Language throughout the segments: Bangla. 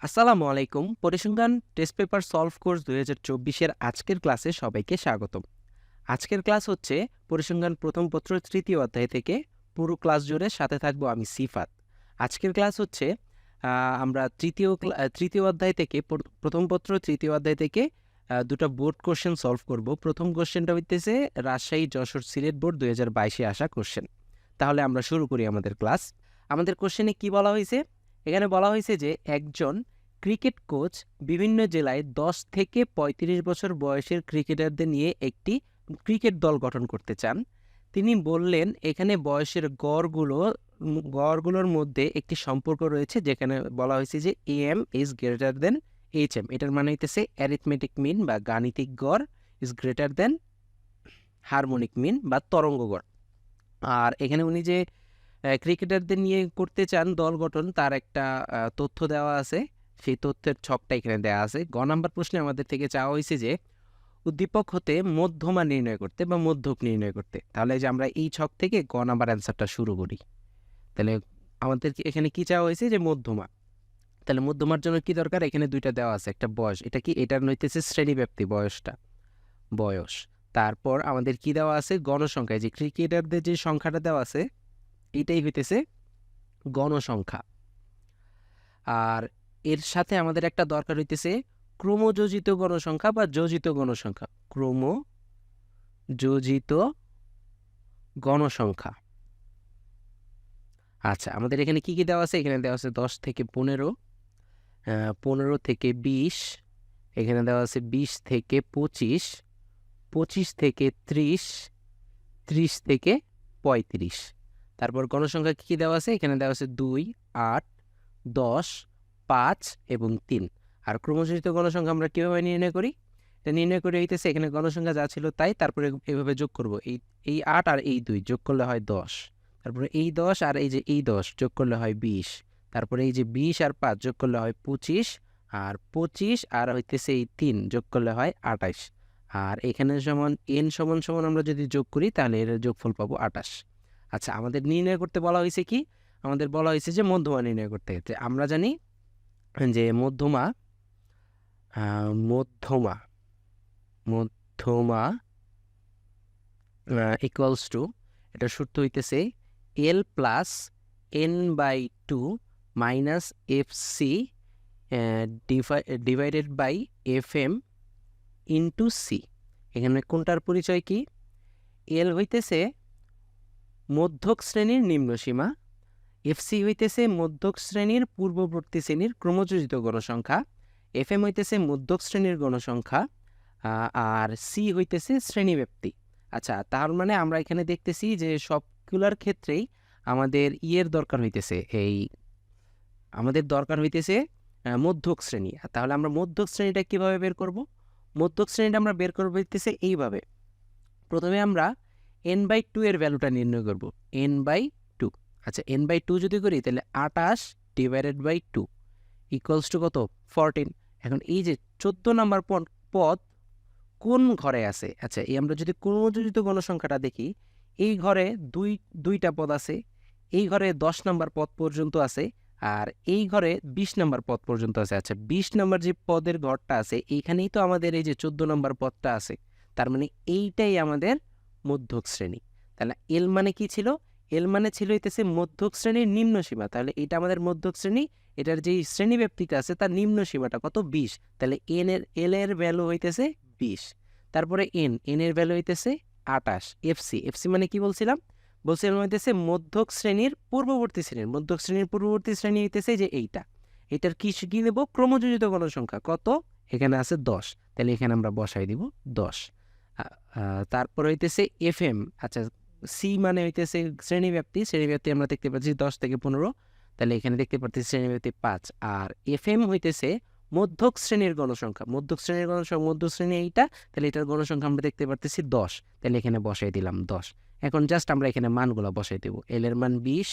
আসসালামু আলাইকুম। পরিসংখ্যান টেস্ট পেপার সলভ কোর্স ২০২৪ এর আজকের ক্লাসে সবাইকে স্বাগতম। আজকের ক্লাস হচ্ছে পরিসংখ্যান প্রথম পত্র ৩য় অধ্যায় থেকে। পুরো ক্লাস জুড়ে সাথে থাকবো আমি সিফাত। আজকের ক্লাস হচ্ছে আমরা তৃতীয় অধ্যায় থেকে প্রথম পত্র ৩য় অধ্যায় থেকে দুটো বোর্ড কোশ্চেন সলভ করব। প্রথম কোশ্চেনটা হইতেছে রাজশাহী যশোর সিলেট বোর্ড ২০২২-এ আসা কোশ্চেন। তাহলে আমরা শুরু করি আমাদের ক্লাস। আমাদের কোশ্চেনে কি বলা হয়েছে? এখানে বলা হয়েছে যে একজন ক্রিকেট কোচ বিভিন্ন জেলায় ১০ থেকে ৩৫ বছর বয়সের ক্রিকেটারদের নিয়ে একটি ক্রিকেট দল গঠন করতে চান। তিনি বললেন এখানে বয়সের গড়গুলোর মধ্যে একটি সম্পর্ক রয়েছে, যেখানে বলা হয়েছে যে AM is greater than HM। এটার মানে হইতেছে অ্যারিথমেটিক মিন বা গাণিতিক গড় is greater than harmonic mean বা তরঙ্গ গড়। আর এখানে উনি যে ক্রিকেটারদের নিয়ে করতে চান দল গঠন, তার একটা তথ্য দেওয়া আছে। সেই তথ্যের ছকটা এখানে দেওয়া আছে। গ নাম্বার প্রশ্নে আমাদের থেকে চাওয়া হয়েছে যে উদ্দীপক হতে মধ্যমা নির্ণয় করতে বা মধ্যক নির্ণয় করতে। তাহলে যে আমরা এই ছক থেকে গ নাম্বার অ্যান্সারটা শুরু করি। তাহলে আমাদের এখানে কি চাওয়া হয়েছে যে মধ্যমা। তাহলে মধ্যমার জন্য কি দরকার? এখানে দুইটা দেওয়া আছে, একটা বয়স, এটা কি এটার নইতেছে শ্রেণীব্যাপ্তি বয়স। তারপর আমাদের কি দেওয়া আছে? গণসংখ্যা। যে ক্রিকেটারদের যে সংখ্যাটা দেওয়া আছে এটাই হইতেছে গণসংখ্যা। আর এর সাথে আমাদের একটা দরকার হইতেছে ক্রমযোজিত গণসংখ্যা বা যোজিত গণসংখ্যা। ক্রমযোজিত গণসংখ্যা। আচ্ছা, আমাদের এখানে কি কি দেওয়া আছে? এখানে দেওয়া আছে 10 থেকে 15, 15 থেকে 20, এখানে দেওয়া আছে 20 থেকে 25, 25 থেকে 30, 30 থেকে 35। তারপর গণসংখ্যা কি কি দেওয়া আছে? এখানে দেওয়া আছে 2, 8, 10, 5 এবং 3। আর ক্রমযোজিত গণসংখ্যা আমরা কিভাবে নির্ণয় করি? এটা নির্ণয় করে হইতেছে এখানে গণসংখ্যা যা ছিল তাই, তারপরে এভাবে যোগ করব। এই 8 আর এই 2 যোগ করলে হয় 10। তারপরে এই 10 আর এই 10 যোগ করলে হয় 20। তারপরে এই যে 20 আর 5 যোগ করলে হয় 25। আর 25 আর হইতেছে এই 3 যোগ করলে হয় 28। আর এখানে n সমান আমরা যদি যোগ করি তাহলে এর যোগফল পাবো 28। আচ্ছা, আমাদের নির্ণয় করতে বলা হয়েছে কি? আমাদের বলা হয়েছে যে মধ্যমা নির্ণয় করতে। আমরা জানি যে মধ্যমা ইকুয়ালস টু, এটা সূত্র হইতেছে L plus n/2 minus FC divided by FM into C। এখানে কোনটার পরিচয় কি? L হইতেছে মধ্যক শ্রেণীর নিম্নসীমা, FC হইতেছে মধ্যক শ্রেণীর পূর্ববর্তী শ্রেণীর ক্রমযোজিত গণসংখ্যা, FM হইতেছে মধ্যক শ্রেণীর গণসংখ্যা, আর C হইতেছে শ্রেণীব্যাপ্তি। আচ্ছা, তার মানে আমরা এখানে দেখতেছি যে সবগুলোর ক্ষেত্রেই আমাদের দরকার হইতেছে, আমাদের দরকার হইতেছে মধ্যক শ্রেণী। তাহলে আমরা মধ্যক শ্রেণীটা কিভাবে বের করব? মধ্যক শ্রেণীটা আমরা বের করবো হইতেছে এইভাবে। প্রথমে আমরা n/2 এর ভ্যালুটা নির্ণয় করব। n/2। আচ্ছা, n/2 যদি করি তাহলে 28 ডিভাইডেড বাই 2 ইকুয়ালস টু কত? 14। এখন এই যে 14 নাম্বার পদ কোন ঘরে আছে? আচ্ছা, এই আমরা যদি ক্রমযোজিত গণসংখ্যাটা দেখি, এই ঘরে দুইটা পদ আছে, এই ঘরে 10 নাম্বার পদ পর্যন্ত আছে, আর এই ঘরে 20 নাম্বার পদ পর্যন্ত আছে। আচ্ছা, 20 নাম্বার যে পদের ঘরটা আছে এইখানেই তো আমাদের এই যে 14 নাম্বার পদটা আছে। তার মানে এইটাই আমাদের মধ্যক শ্রেণী। তাহলে এল মানে কি ছিল? এল মানে ছিল হইতেছে মধ্যক শ্রেণীর নিম্ন সীমা। তাহলে এটা আমাদের মধ্যক শ্রেণী, এটার যেই শ্রেণী ব্যাপ্তিটা আছে তার নিম্ন সীমাটা কত? 20। তাহলে এল এর ভ্যালু হইতেছে 20। তারপরে এন এর ভ্যালু হইতেছে 28। এফসি মানে কি বলছিলাম হইতেছে মধ্যক শ্রেণীর পূর্ববর্তী শ্রেণী হইতেছে যে এইটার কি নেব? ক্রমযোজিত গণসংখ্যা কত? এখানে আছে 10। তাহলে এখানে আমরা বসাই দিব 10। তারপর হইতেছে FM। আচ্ছা, সি মানে হইতেছে শ্রেণীব্যাপ্তি আমরা দেখতে পাচ্ছি 10 থেকে 15। তাহলে এখানে দেখতে পাচ্ছি শ্রেণীব্যাপ্তি 5। আর FM হইতেছে মধ্যক শ্রেণীর গণসংখ্যা। মধ্য শ্রেণী এইটা, তাহলে এটার গণসংখ্যা আমরা দেখতে পাচ্ছি 10। তাহলে এখানে বসাই দিলাম 10। এখন জাস্ট আমরা এখানে মানগুলো বসাই দেব। এল এর মান 20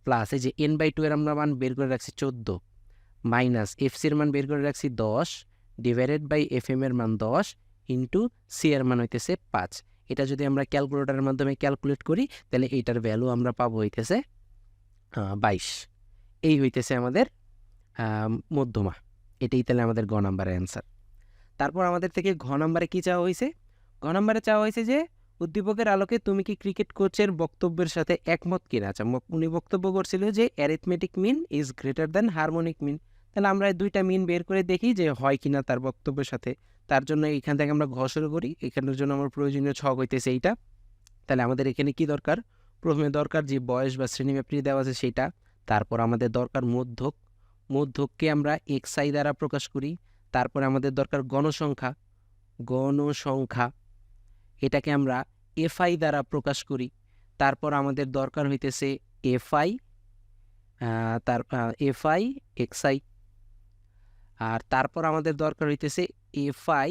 প্লাস এই যে n/2 এর আমরা মান বের করে রাখছি 14 মাইনাস FC এর মান বের করে রাখছি 10 ডিভাইডেড বাই FM এর মান 10 ইন্টু সি এর মান হইতেছে 5। এটা যদি আমরা ক্যালকুলেটরের মাধ্যমে ক্যালকুলেট করি তাহলে এইটার ভ্যালু আমরা পাবো হইতেছে 22। এই হইতেছে আমাদের মধ্যমা। এটাই তাহলে আমাদের গ নাম্বারের অ্যান্সার। তারপর আমাদের থেকে ঘ নাম্বারে কী চাওয়া হয়েছে? ঘ নাম্বারে চাওয়া হয়েছে যে উদ্দীপকের আলোকে তুমি কি ক্রিকেট কোচের বক্তব্যের সাথে একমত কিনা। আচ্ছা, উনি বক্তব্য করছিল যে arithmetic mean is greater than harmonic mean. তাহলে আমরা এই দুইটা মিন বের করে দেখি যে হয় কিনা তার বক্তব্যের সাথে। তার জন্য এখান থেকে আমরা ঘ শুরু করি। এখানের জন্য আমার প্রয়োজনীয় ছক হইতেছে এইটা। তাহলে আমাদের এখানে কি দরকার? প্রথমে দরকার যে বয়স বা শ্রেণীমাপটি দেওয়া আছে সেইটা। তারপর আমাদের দরকার মধ্যক, মধ্যককে আমরা এক্সআই দ্বারা প্রকাশ করি। তারপরে আমাদের দরকার গণসংখ্যা, গণসংখ্যা এটাকে আমরা এফআই দ্বারা প্রকাশ করি। তারপর আমাদের দরকার হইতেছে এফআই, এফআই এক্সআই। আর তারপর আমাদের দরকার হইতেছে এফআই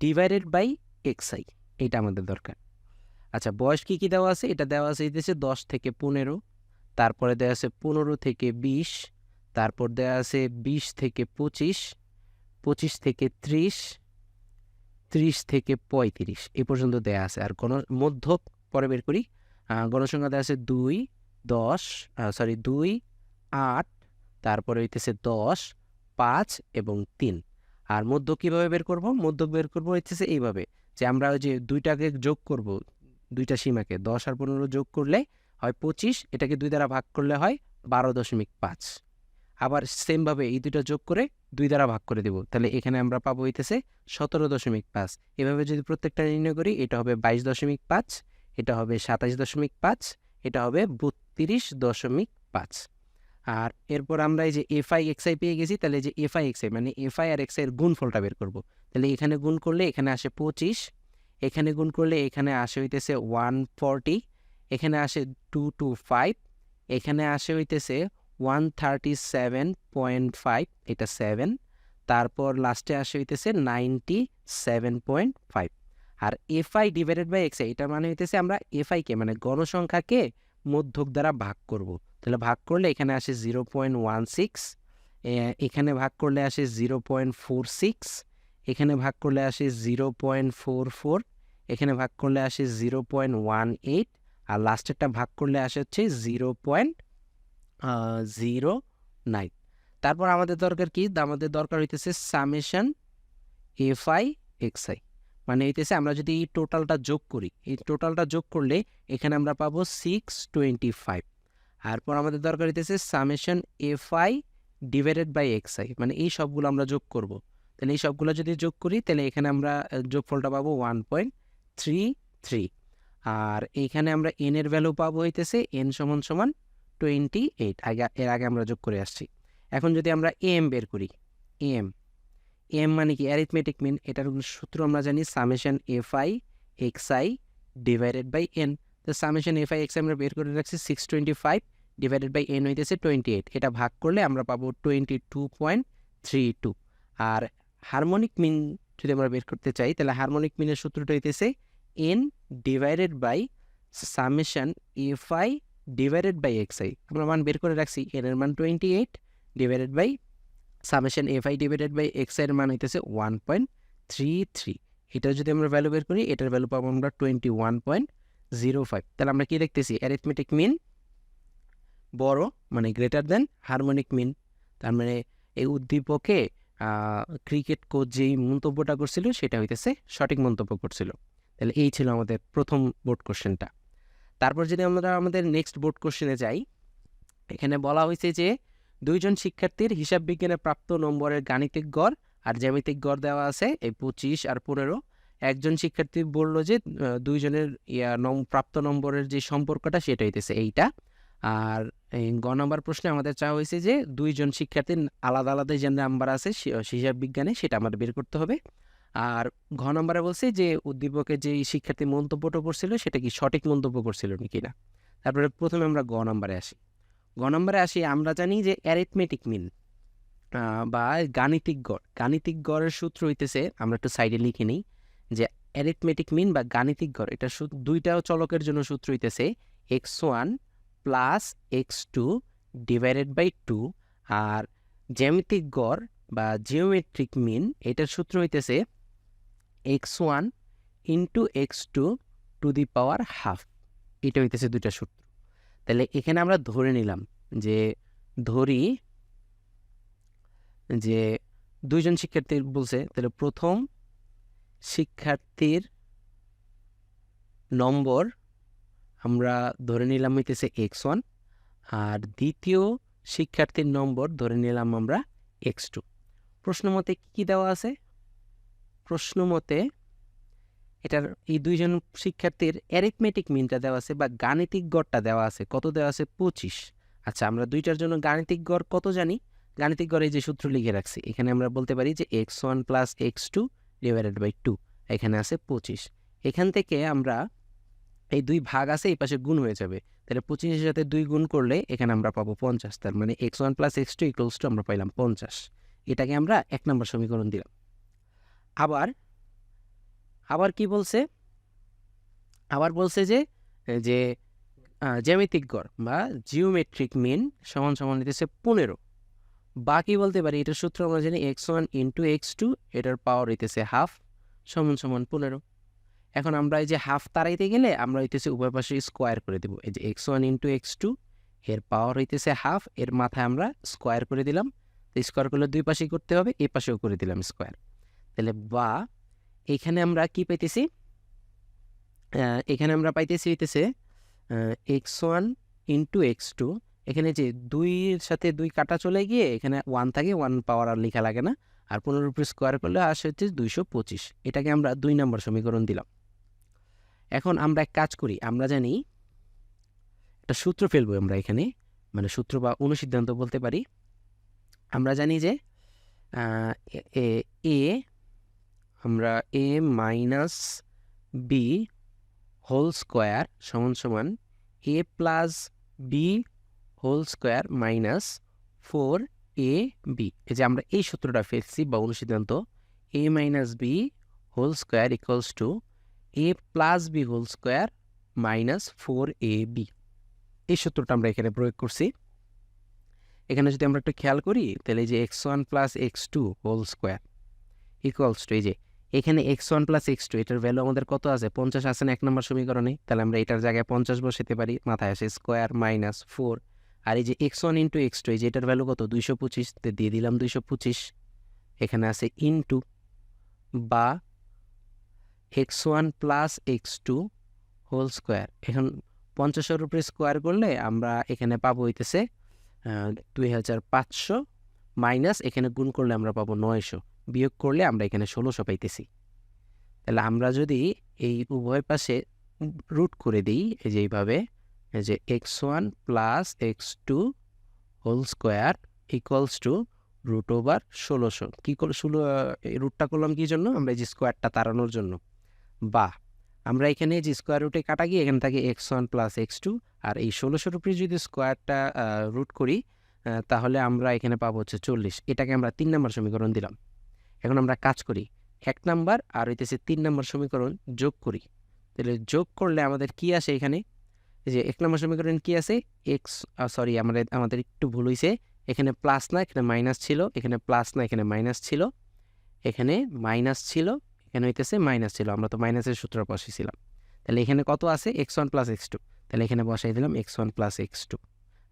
ডিভাইডেড বাই এক্সআই, এটা আমাদের দরকার। আচ্ছা, বয়স কি কি দেওয়া আছে? এটা দেওয়া আছে হইতেছে 10 থেকে 15, তারপরে দেওয়া আছে 15 থেকে 20, তারপর দেওয়া আছে 20 থেকে 25, 25 থেকে 30, 30 থেকে 35 এ পর্যন্ত দেওয়া আছে। আর মধ্যক পরে বের করি। গণসংখ্যা দেওয়া আছে 2, 8, তারপরে হইতেছে 10, 5 এবং 3। আর মধ্যক কীভাবে বের করব? মধ্যক বের করব হইতেছে এইভাবে যে আমরা ওই যে দুইটাকে যোগ করব, দুইটা সীমাকে 10 আর 15 যোগ করলে হয় 25, এটাকে 2 দ্বারা ভাগ করলে হয় 12.5। আবার সেমভাবে এই দুইটা যোগ করে 2 দ্বারা ভাগ করে দেব, তাহলে এখানে আমরা পাবো হইতেছে 17.5। এভাবে যদি প্রত্যেকটা নির্ণয় করি, এটা হবে 22.5, এটা হবে 27.5, এটা হবে 32.5। আর এরপর আমরা এই যে এফআই এক্সআই পেয়ে গেছি, তাহলে যে এফআই এক্সআই মানে এফআই আর এক্সআই এর গুণফলটা বের করব। তাহলে এখানে গুণ করলে এখানে আসে 25, এখানে গুণ করলে এখানে আসে হইতেছে 140, এখানে আসে 225, এখানে আসে হইতেছে 137.5, এটা 7, তারপর লাস্টে আসে হইতেছে 97.5। আর এফআই ডিভাইডেড বাই এক্সআই, এটা মানে হইতেছে আমরা এফআইকে মানে গণসংখ্যাকে মধ্যক দ্বারা ভাগ করব। তাহলে ভাগ করলে এখানে আসে 0.16, এখানে ভাগ করলে আসে 0.46, এখানে ভাগ করলে আসে 0.44, এখানে ভাগ করলে আসে 0.18, আর লাস্টেরটা ভাগ করলে আসে হচ্ছে 0.09। তারপর আমাদের দরকার কি? আমাদের দরকার হইতেছে সামেশন এফআই এক্সআই, মানে হইতেছে আমরা যদি এই টোটালটা যোগ করি, এই টোটালটা যোগ করলে এখানে আমরা পাবো 625। তারপর আমাদের দরকার হইতেছে summation FI divided by XI, মানে এই সবগুলো আমরা যোগ করব। তাহলে এই সবগুলো যদি যোগ করি, তাহলে এখানে আমরা যোগফলটা পাবো 1.33। আর এইখানে আমরা এন এর ভ্যালু পাবো হইতেছে n সমান সমান 28। এর আগে আমরা যোগ করে আসছি। এখন যদি আমরা এম বের করি, এম মানে কি? Arithmetic mean. এটার সূত্র আমরা জানি summation FI XI divided by N. তো সামেশন এফআই এক্সআই আমরা বের করে রাখছি 625 ডিভাইডেড বাই এন হইতেছে 28। এটা ভাগ করলে আমরা পাবো 22.32। আর হারমোনিক মিন যদি আমরা বের করতে চাই, তাহলে হারমোনিক মিনের সূত্রটা হইতেছে N divided by summation FI divided by XI. আমরা মান বের করে রাখছি, এন এর মান 28 divided by summation FI divided by X এর মান হইতেছে 1.33। এটা যদি আমরা ভ্যালু বের করি, এটার ভ্যালু পাবো আমরা 21.05। তাহলে আমরা কি দেখতেছি? অ্যারিথমেটিক মিন বড় মানে গ্রেটার দেন হারমোনিক মিন। তার মানে এই উদ্দীপকে ক্রিকেট কোচ যেই মন্তব্যটা করছিল সেটা হইতেছে সঠিক মন্তব্য করছিল। তাহলে এই ছিল আমাদের প্রথম বোর্ড কোশ্চেনটা। তারপর যদি আমরা আমাদের নেক্সট বোর্ড কোশ্চেনে যাই, এখানে বলা হয়েছে যে দুইজন শিক্ষার্থীর হিসাব বিজ্ঞানে প্রাপ্ত নম্বরের গাণিতিক গড় আর জ্যামিতিক গড় দেওয়া আছে এই 25 আর 15। একজন শিক্ষার্থী বলল যে দুইজনের প্রাপ্ত নম্বরের যে সম্পর্কটা সেটা হইতেছে এইটা। আর এই গ নম্বর প্রশ্নে আমাদের চাওয়া হয়েছে যে দুইজন শিক্ষার্থীর আলাদা আলাদা যে নাম্বার আছে হিসাব বিজ্ঞানে সেটা আমাদের বের করতে হবে। আর ঘ নম্বরে বলছে যে উদ্দীপকে যে শিক্ষার্থী মন্তব্যটা করছিল সেটা কি সঠিক মন্তব্য করছিল নাকি না। তারপরে প্রথমে আমরা গ নম্বরে আসি। গ নম্বরে আসি, আমরা জানি যে অ্যারিথমেটিক মিন বা গাণিতিক গড়ের সূত্র হইতেছে, আমরা একটু সাইডে লিখে নিই যে অ্যারিথমেটিক মিন বা গাণিতিক গড় এটা দুইটাও চলকের জন্য সূত্র হইতেছে x1 plus x2 divided by 2। আর জ্যামিতিক গড় বা জিওমেট্রিক মিন এটার সূত্র হইতেছে x1 into x2 to the power half. এটা হইতেছে দুইটা সূত্র। তাহলে এখানে আমরা ধরে নিলাম যে ধরি যে দুইজন শিক্ষার্থীর বলছে, তাহলে প্রথম শিক্ষার্থীর নম্বর আমরা ধরে নিলাম হইতেছে x1, আর দ্বিতীয় শিক্ষার্থীর নম্বর ধরে নিলাম আমরা x2। প্রশ্ন মতে কি দেওয়া আছে? প্রশ্ন মতে এটার এই দুইজন শিক্ষার্থীর অ্যারিথমেটিক মিনটা দেওয়া আছে বা গাণিতিক গড়টা দেওয়া আছে। কত দেওয়া আছে? 25। আচ্ছা, আমরা দুইটার জন্য গাণিতিক গড় কত জানি? গাণিতিক গড়ে যে সূত্র লিখে রাখছি, এখানে আমরা বলতে পারি যে x1 plus x2 divided by 2, এখানে আছে 25। এখান থেকে আমরা এই দুই ভাগ আছে, এই পাশে গুণ হয়ে যাবে, তাহলে 25-এর সাথে 2 গুণ করলে এখানে আমরা পাবো 50। তার মানে x1 plus x2 equals to আমরা পাইলাম 50। এটাকে আমরা 1 নম্বর সমীকরণ দিলাম। আবার কি বলছে? আবার বলছে যে যে জ্যামিতিক গড় বা জিওমেট্রিক মিন সমান সমান হইতেছে 15। বা কি বলতে পারি, এটার সূত্র আমরা জানি x1 ইন্টু x2, এটার পাওয়ার হইতেছে হাফ সমান সমান 15। এখন আমরা এই যে হাফ তাড়াইতে গেলে আমরা হইতেছে উভয় পাশে স্কোয়ার করে দেব। এই যে x1 ইন্টু x2 এর পাওয়ার হইতেছে হাফ, এর মাথায় আমরা স্কোয়ার করে দিলাম। স্কোয়ার করলে দুই পাশেই করতে হবে, এই পাশেও করে দিলাম স্কোয়ার। তাহলে বা এখানে আমরা কি পাইতেছি? এখানে আমরা পাইতেছি হইতেছে x1 ইন্টু x2। এখানে যে 2-এর সাথে 2 কাটা চলে গিয়ে এখানে 1 থাকে, 1 পাওয়ার আর লেখা লাগে না, আর 15 উপরে স্কোয়ার করলে আসে হচ্ছে 225। এটাকে আমরা 2 নম্বর সমীকরণ দিলাম। এখন আমরা এক কাজ করি, আমরা জানি একটা সূত্র ফেলবো আমরা এখানে, মানে সূত্র বা অনুসিদ্ধান্ত বলতে পারি। আমরা জানি যে আমরা a minus B whole square সমান সমান a plus B whole square minus 4ab। এই যে আমরা এই সূত্রটা ফেলছি বা অনুসিদ্ধান্ত, a minus B whole square equals to a plus B whole square minus 4ab। এই সূত্রটা আমরা এখানে প্রয়োগ করছি। এখানে যদি আমরা একটু খেয়াল করি, তাহলে এই যে x1 plus x2 whole square equals to, এই যে এখানে x1 প্লাস x2 এটার ভ্যালু আমাদের কত আছে? 50 আছে না 1 নম্বর সমীকরণে? তাহলে আমরা এটার জায়গায় 50 বসাতে পারি, মাথায় আসে স্কোয়ার মাইনাস 4। আর এই যে x1 ইন্টু x2, এই যে এটার ভ্যালু কত? 225, দিয়ে দিলাম 225। এখানে আছে ইন্টু বা x1 plus x2 whole square. এখন 50-এর উপরে স্কোয়ার করলে আমরা এখানে পাবো হইতেছে 2500, মাইনাস এখানে গুণ করলে আমরা পাবো 900, বিয়োগ করলে আমরা এখানে 1600 পাইতেছি। তাহলে আমরা যদি এই উভয় পাশে রুট করে দিই, এই যে এইভাবে, এই যে x1 plus x2 whole square equals to root over 1600। কী করে এই রুটটা করলাম কি জন্য? আমরা এই যে স্কোয়ারটা তাড়ানোর জন্য। বা আমরা এখানে যে স্কোয়ার রুটে কাটা গিয়ে এখানে থাকে x1 প্লাস x2, আর এই 1600-র উপরে যদি স্কোয়ারটা রুট করি তাহলে আমরা এখানে পাবো হচ্ছে 40। এটাকে আমরা 3 নম্বর সমীকরণ দিলাম। এখন আমরা কাজ করি, 1 নম্বর আর হইতেছে 3 নম্বর সমীকরণ যোগ করি। তাহলে যোগ করলে আমাদের কি আসে? এখানে এই যে 1 নম্বর সমীকরণ কি আছে? আমাদের একটু ভুল হয়েছে, এখানে প্লাস না এখানে মাইনাস ছিল, এখানে প্লাস না এখানে মাইনাস ছিল, এখানে মাইনাস ছিল, এখানে হইতেছে মাইনাস ছিল, আমরা তো মাইনাসের সূত্র বসাইছিলাম। তাহলে এখানে কত আছে? x1 প্লাস x2, তাহলে এখানে বসাই দিলাম x1 প্লাস x2।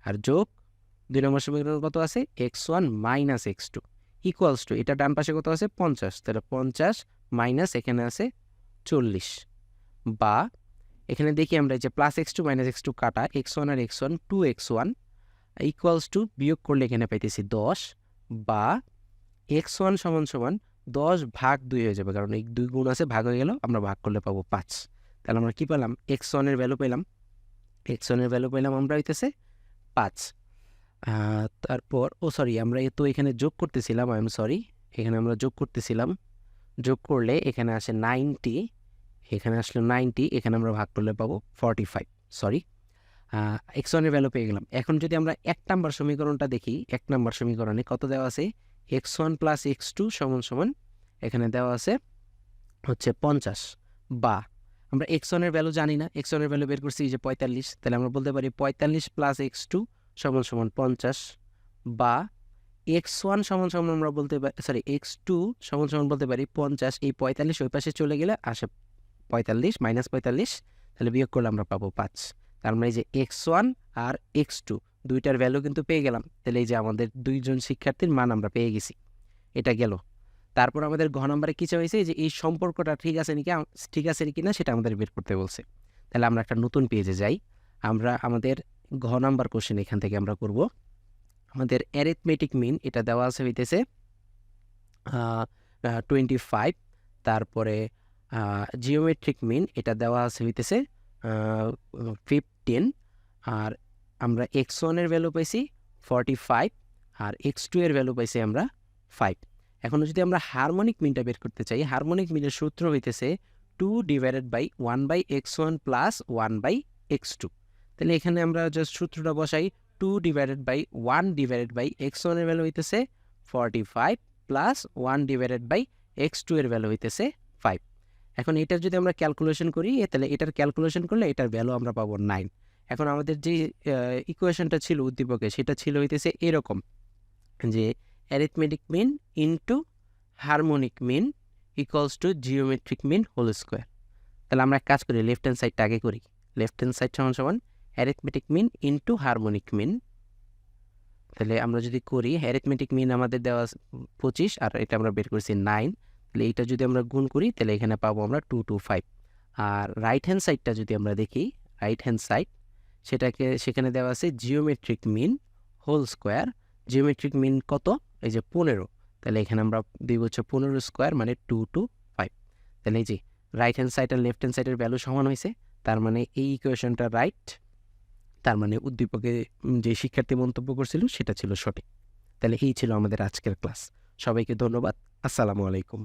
আর যোগ 2 নম্বর সমীকরণ কত আছে? x1 minus x2 equals to, এটা ডান পাশে কত আছে? 50, তাহলে 50 মাইনাস এখানে আছে 40। বা এখানে দেখি আমরা যে প্লাস x2 মাইনাস x2 কাটা, x1 R x1 2x1 equals to, বিয়োগ করলে এখানে পাইতেছি 10। বা x1 সমান সমান 10 ভাগ 2 হয়ে যাবে, কারণ এই 2 গুণ আছে, ভাগ হয়ে গেল, আমরা ভাগ করলে পাবো 5। তাহলে আমরা কি পেলাম? x1 এর ভ্যালু পেলাম, x1 এর ভ্যালু পেলাম আমরা হইতেছে 5। তারপর আমরা তো এখানে যোগ করতেছিলাম, এখানে আমরা যোগ করতেছিলাম, যোগ করলে এখানে আসে 90, এখানে আসলে 90, এখানে আমরা ভাগ করলে পাবো 45। x1 এর ভ্যালু পেয়ে গেলাম। এখন যদি আমরা 1 নম্বর সমীকরণটা দেখি, 1 নম্বর সমীকরণে কত দেওয়া আছে? x1 প্লাস x2 সমান সমান এখানে দেওয়া আছে হচ্ছে 50। বা আমরা x1 এর ভ্যালু জানি না, x1 এর ভ্যালু বের করছি যে 45, তাহলে আমরা বলতে পারি 45 প্লাস x2 সমান সমান 50। বা x1 সমান সমান আমরা বলতে পারি, x2 সমান সমান বলতে পারি 50, এই 45 ওই পাশে চলে গেলে আসে 45 মাইনাস 45, তাহলে বিয়োগ করলে আমরা পাবো 5। তার মানে এই যে x1 আর x2 দুইটার ভ্যালু কিন্তু পেয়ে গেলাম। তাহলে এই যে আমাদের দুইজন শিক্ষার্থীর মান আমরা পেয়ে গেছি। এটা গেল। তারপর আমাদের ঘ নম্বরে কী চাইছে যে এই সম্পর্কটা ঠিক আছে নাকি না সেটা আমাদের বের করতে বলছে। তাহলে আমরা একটা নতুন পেজে যাই। আমরা আমাদের ঘ নাম্বার কোশ্চেন এখান থেকে আমরা করব। আমাদের অ্যারিথমেটিক মিন এটা দেওয়া আছে হইতেছে 25। তারপরে জিওমেট্রিক মিন এটা দেওয়া আছে হইতেছে 15। আর আমরা x1 এর ভ্যালু পাইছি 45 আর x2 এর ভ্যালু পাইছি আমরা 5। এখন যদি আমরা হারমোনিক মিনটা বের করতে চাই, হারমোনিক মিনের সূত্র হইতেছে 2/1/x1 প্লাস 1/x2। তাহলে এখানে আমরা জাস্ট সূত্রটা বসাই, 2/1/x1 এর ভ্যালু হইতেছে 45 প্লাস 1/x2 এর ভ্যালু হইতেছে 5। এখন এটার যদি আমরা ক্যালকুলেশন করি তাহলে এটার ক্যালকুলেশন করলে এটার ভ্যালু আমরা পাবো 9। এখন আমাদের যে ইকুয়েশনটা ছিল উদ্দীপকে সেটা ছিল হইতেছে এরকম যে arithmetic mean into harmonic mean equals to geometric mean whole square. তাহলে আমরা এক কাজ করি, লেফট হ্যান্ড সাইডটা আগে করি। লেফট হ্যান্ড সাইড সমান arithmetic mean into harmonic mean. তাহলে আমরা যদি করি অ্যারিথমেটিক মিন আমাদের দেওয়া 25 আর এটা আমরা বের করেছি 9। তাহলে এইটা যদি আমরা গুণ করি তাহলে এখানে পাবো আমরা 225। আর রাইট হ্যান্ড সাইডটা যদি আমরা দেখি, রাইট হ্যান্ড সাইড সেখানে দেওয়া আছে geometric mean whole square. Geometric mean কত? এই যে 15। তাহলে এখানে আমরা দিব হচ্ছে 15 স্কোয়ার মানে 225। তাহলে এই যে রাইট হ্যান্ড সাইড আর লেফট হ্যান্ড সাইডের ভ্যালু সমান হয়েছে, তার মানে এই ইকুয়েশনটা রাইট। তার মানে উদ্দীপকে যে শিক্ষার্থী মন্তব্য করছিল সেটা ছিল সঠিক। তাহলে এই ছিল আমাদের আজকের ক্লাস। সবাইকে ধন্যবাদ। আসসালামু আলাইকুম।